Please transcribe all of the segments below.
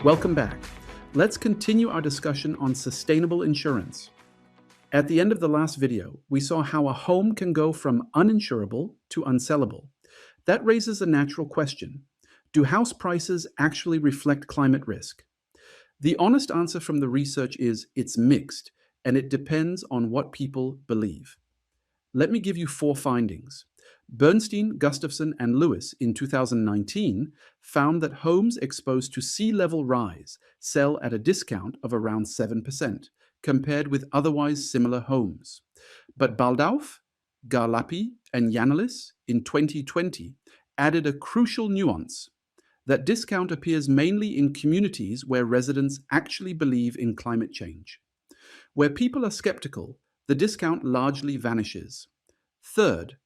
Welcome back. Let's continue our discussion on sustainable insurance. At the end of the last video, we saw how a home can go from uninsurable to unsellable. That raises a natural question. Do house prices actually reflect climate risk? The honest answer from the research is it's mixed, and it depends on what people believe. Let me give you 4 findings. Bernstein, Gustafson, and Lewis in 2019 found that homes exposed to sea level rise sell at a discount of around 7%, compared with otherwise similar homes. But Baldauf, Garlapi, and Yanalis in 2020 added a crucial nuance. That discount appears mainly in communities where residents actually believe in climate change. Where people are skeptical, the discount largely vanishes. Third,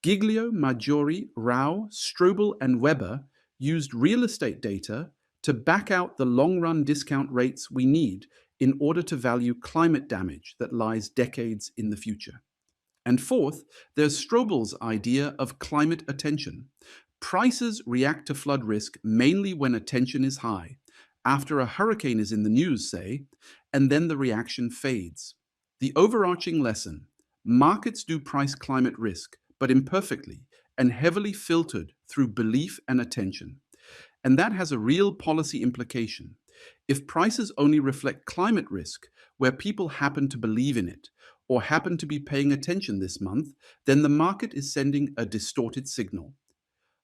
Giglio, Maggiore, Rao, Stroebel, and Weber used real estate data to back out the long-run discount rates we need in order to value climate damage that lies decades in the future. And fourth, there's Stroebel's idea of climate attention. Prices react to flood risk mainly when attention is high, after a hurricane is in the news, say, and then the reaction fades. The overarching lesson: markets do price climate risk, but imperfectly and heavily filtered through belief and attention. And that has a real policy implication. If prices only reflect climate risk, where people happen to believe in it, or happen to be paying attention this month, then the market is sending a distorted signal.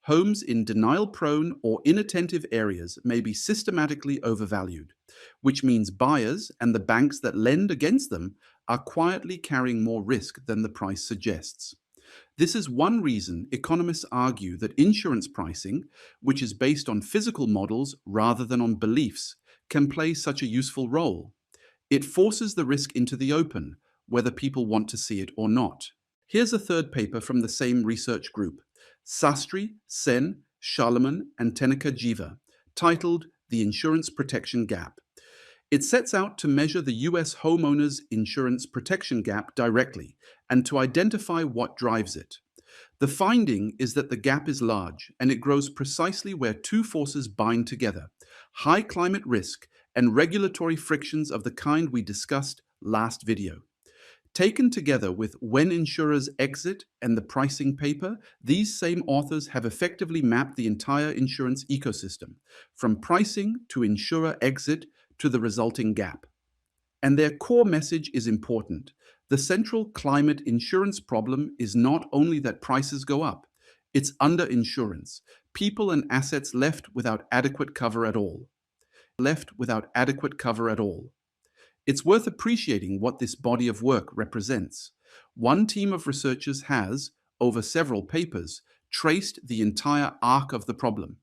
Homes in denial-prone or inattentive areas may be systematically overvalued, which means buyers and the banks that lend against them are quietly carrying more risk than the price suggests. This is one reason economists argue that insurance pricing, which is based on physical models rather than on beliefs, can play such a useful role. It forces the risk into the open, whether people want to see it or not. Here's a third paper from the same research group, Sastry, Sen, Charlemagne, and Teneka Jiva, titled The Insurance Protection Gap. It sets out to measure the US homeowners' insurance protection gap directly and to identify what drives it. The finding is that the gap is large, and it grows precisely where 2 forces bind together: high climate risk and regulatory frictions of the kind we discussed last video. Taken together with When Insurers Exit and the Pricing paper, these same authors have effectively mapped the entire insurance ecosystem, from pricing to insurer exit to the resulting gap. And their core message is important. The central climate insurance problem is not only that prices go up, it's underinsurance, people and assets left without adequate cover at all. It's worth appreciating what this body of work represents. One team of researchers has, over several papers, traced the entire arc of the problem: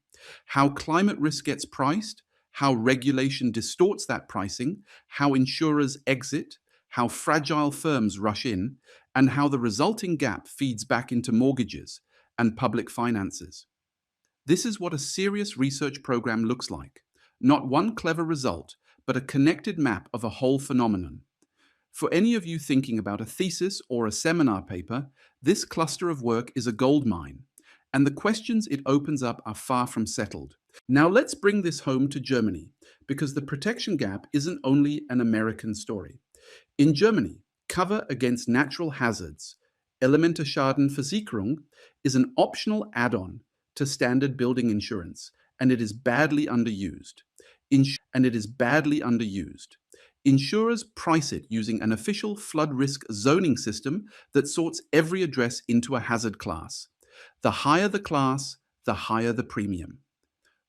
how climate risk gets priced, how regulation distorts that pricing, how insurers exit, how fragile firms rush in, and how the resulting gap feeds back into mortgages and public finances. This is what a serious research program looks like. Not one clever result, but a connected map of a whole phenomenon. For any of you thinking about a thesis or a seminar paper, this cluster of work is a goldmine, and the questions it opens up are far from settled. Now let's bring this home to Germany, because the protection gap isn't only an American story. In Germany, cover against natural hazards, Elementarschaden Versicherung, is an optional add-on to standard building insurance, and it is badly underused. Insurers price it using an official flood risk zoning system that sorts every address into a hazard class. The higher the class, the higher the premium.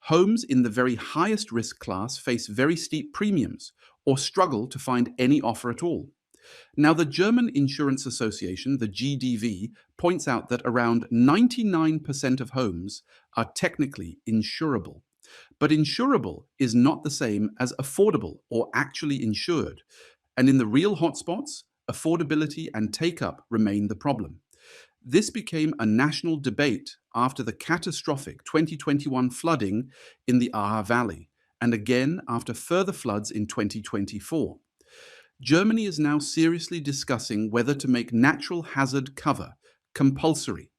Homes in the very highest risk class face very steep premiums or struggle to find any offer at all. Now, the German Insurance Association, the GDV, points out that around 99% of homes are technically insurable. But insurable is not the same as affordable or actually insured. And in the real hotspots, affordability and take-up remain the problem. This became a national debate after the catastrophic 2021 flooding in the Ahr Valley, and again after further floods in 2024. Germany is now seriously discussing whether to make natural hazard cover compulsory,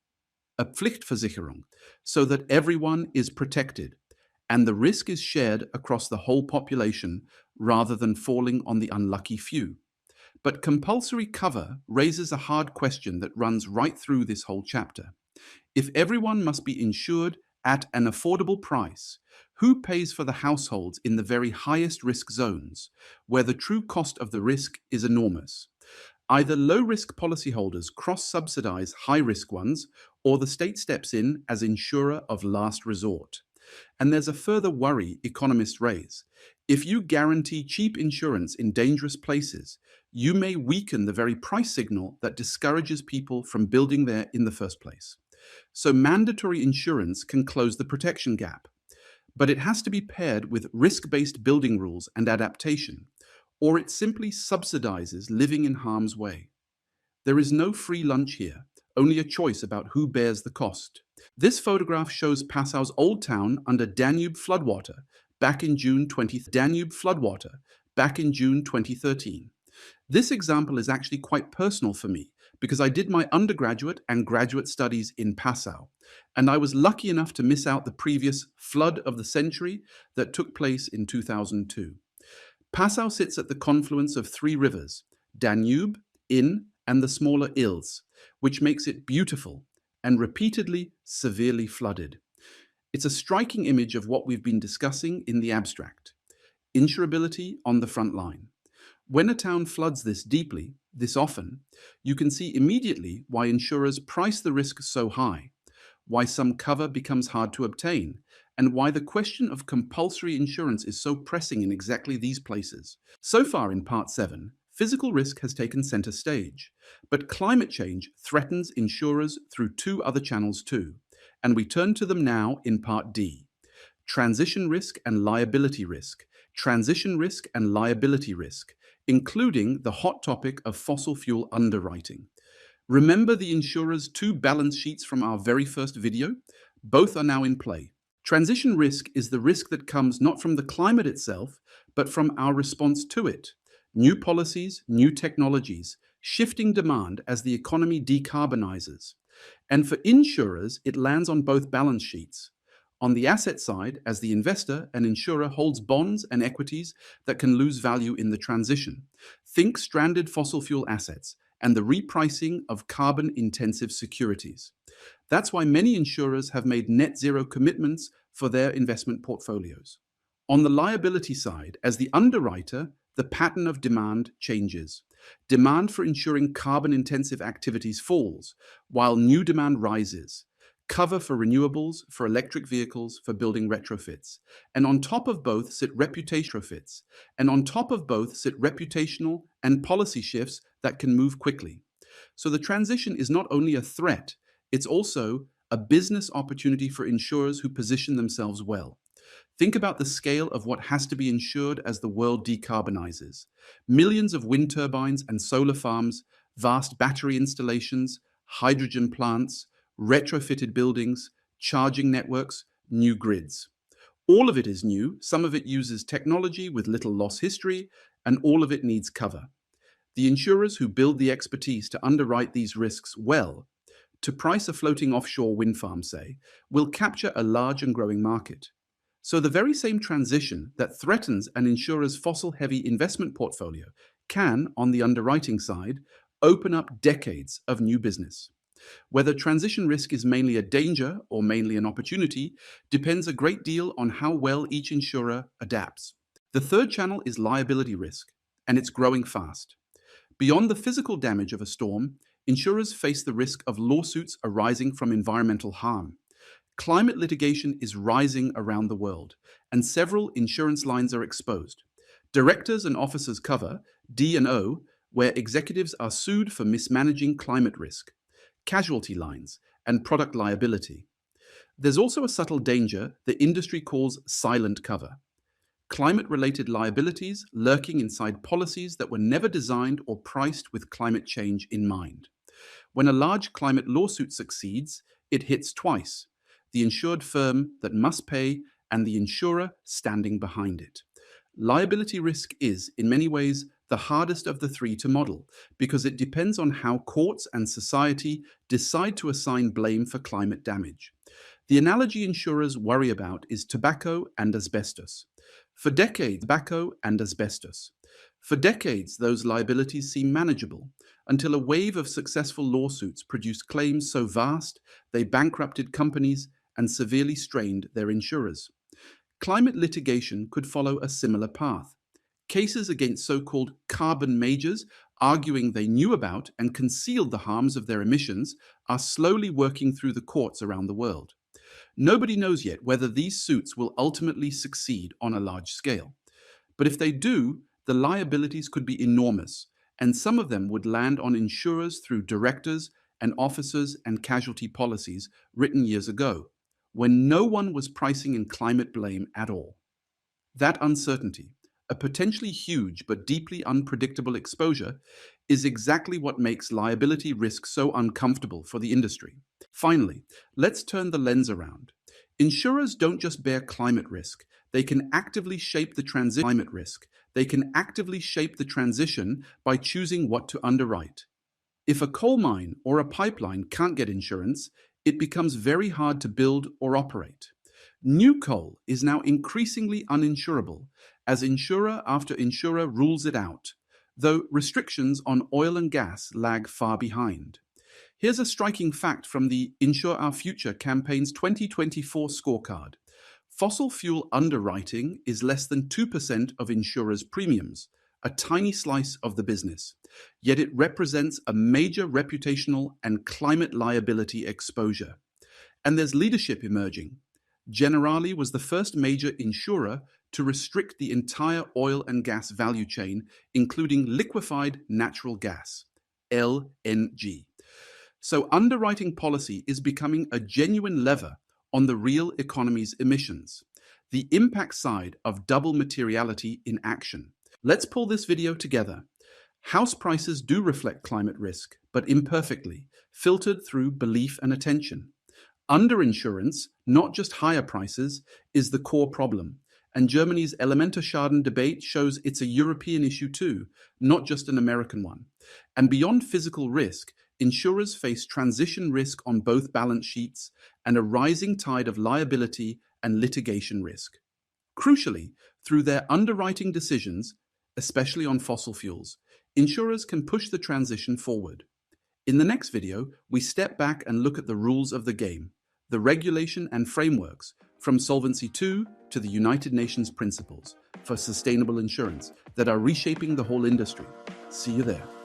a Pflichtversicherung, so that everyone is protected. and the risk is shared across the whole population rather than falling on the unlucky few. But compulsory cover raises a hard question that runs right through this whole chapter. If everyone must be insured at an affordable price, who pays for the households in the very highest risk zones, where the true cost of the risk is enormous? Either low-risk policyholders cross-subsidize high-risk ones, or the state steps in as insurer of last resort. And there's a further worry economists raise. If you guarantee cheap insurance in dangerous places, you may weaken the very price signal that discourages people from building there in the first place. So mandatory insurance can close the protection gap, but it has to be paired with risk-based building rules and adaptation, or it simply subsidizes living in harm's way. There is no free lunch here, only a choice about who bears the cost. This photograph shows Passau's old town under Danube floodwater back in June 2013. This example is actually quite personal for me because I did my undergraduate and graduate studies in Passau, and I was lucky enough to miss out the previous flood of the century that took place in 2002. Passau sits at the confluence of three rivers, Danube, Inn, and the smaller Ilz, which makes it beautiful and repeatedly severely flooded. It's a striking image of what we've been discussing in the abstract. Insurability on the front line. When a town floods this deeply, this often, you can see immediately why insurers price the risk so high, why some cover becomes hard to obtain, and why the question of compulsory insurance is so pressing in exactly these places. So far in Part 7, physical risk has taken center stage, but climate change threatens insurers through two other channels too, and we turn to them now in Part D. Transition risk and liability risk, transition risk and liability risk, including the hot topic of fossil fuel underwriting. Remember the insurer's two balance sheets from our very first video? Both are now in play. Transition risk is the risk that comes not from the climate itself, but from our response to it. New policies, new technologies, shifting demand as the economy decarbonizes. And for insurers, it lands on both balance sheets. On the asset side, as the investor, an insurer holds bonds and equities that can lose value in the transition. Think stranded fossil fuel assets and the repricing of carbon-intensive securities. That's why many insurers have made net zero commitments for their investment portfolios. On the liability side, as the underwriter, the pattern of demand changes. Demand for insuring carbon-intensive activities falls, while new demand rises. Cover for renewables, for electric vehicles, for building retrofits. And on top of both sit reputational and policy shifts that can move quickly. So the transition is not only a threat, it's also a business opportunity for insurers who position themselves well. Think about the scale of what has to be insured as the world decarbonizes. Millions of wind turbines and solar farms, vast battery installations, hydrogen plants, retrofitted buildings, charging networks, new grids. All of it is new, some of it uses technology with little loss history, and all of it needs cover. The insurers who build the expertise to underwrite these risks well, to price a floating offshore wind farm, say, will capture a large and growing market. So the very same transition that threatens an insurer's fossil-heavy investment portfolio can, on the underwriting side, open up decades of new business. Whether transition risk is mainly a danger or mainly an opportunity depends a great deal on how well each insurer adapts. The third channel is liability risk, and it's growing fast. Beyond the physical damage of a storm, insurers face the risk of lawsuits arising from environmental harm. Climate litigation is rising around the world, and several insurance lines are exposed. Directors and officers cover, D&O, where executives are sued for mismanaging climate risk, casualty lines, and product liability. There's also a subtle danger the industry calls silent cover. Climate-related liabilities lurking inside policies that were never designed or priced with climate change in mind. When a large climate lawsuit succeeds, it hits twice: the insured firm that must pay and the insurer standing behind it. Liability risk is, in many ways, the hardest of the three to model because it depends on how courts and society decide to assign blame for climate damage. The analogy insurers worry about is tobacco and asbestos. For decades, those liabilities seem manageable until a wave of successful lawsuits produced claims so vast they bankrupted companies and severely strained their insurers. Climate litigation could follow a similar path. Cases against so-called carbon majors, arguing they knew about and concealed the harms of their emissions, are slowly working through the courts around the world. Nobody knows yet whether these suits will ultimately succeed on a large scale. But if they do, the liabilities could be enormous, and some of them would land on insurers through directors and officers and casualty policies written years ago, when no one was pricing in climate blame at all. That uncertainty, a potentially huge but deeply unpredictable exposure, is exactly what makes liability risk so uncomfortable for the industry. Finally, let's turn the lens around. Insurers don't just bear climate risk, they can actively shape the transition by choosing what to underwrite. If a coal mine or a pipeline can't get insurance, it becomes very hard to build or operate. New coal is now increasingly uninsurable, as insurer after insurer rules it out, though restrictions on oil and gas lag far behind. Here's a striking fact from the Insure Our Future campaign's 2024 scorecard. Fossil fuel underwriting is less than 2% of insurers' premiums, a tiny slice of the business. Yet it represents a major reputational and climate liability exposure. And there's leadership emerging. Generali was the first major insurer to restrict the entire oil and gas value chain, including liquefied natural gas, LNG. So underwriting policy is becoming a genuine lever on the real economy's emissions, the impact side of double materiality in action. Let's pull this video together. House prices do reflect climate risk, but imperfectly, filtered through belief and attention. Underinsurance, not just higher prices, is the core problem, and Germany's Elementarschaden debate shows it's a European issue too, not just an American one. And beyond physical risk, insurers face transition risk on both balance sheets and a rising tide of liability and litigation risk. Crucially, through their underwriting decisions, especially on fossil fuels, insurers can push the transition forward. In the next video, we step back and look at the rules of the game, the regulation and frameworks, from Solvency II to the United Nations principles for sustainable insurance that are reshaping the whole industry. See you there.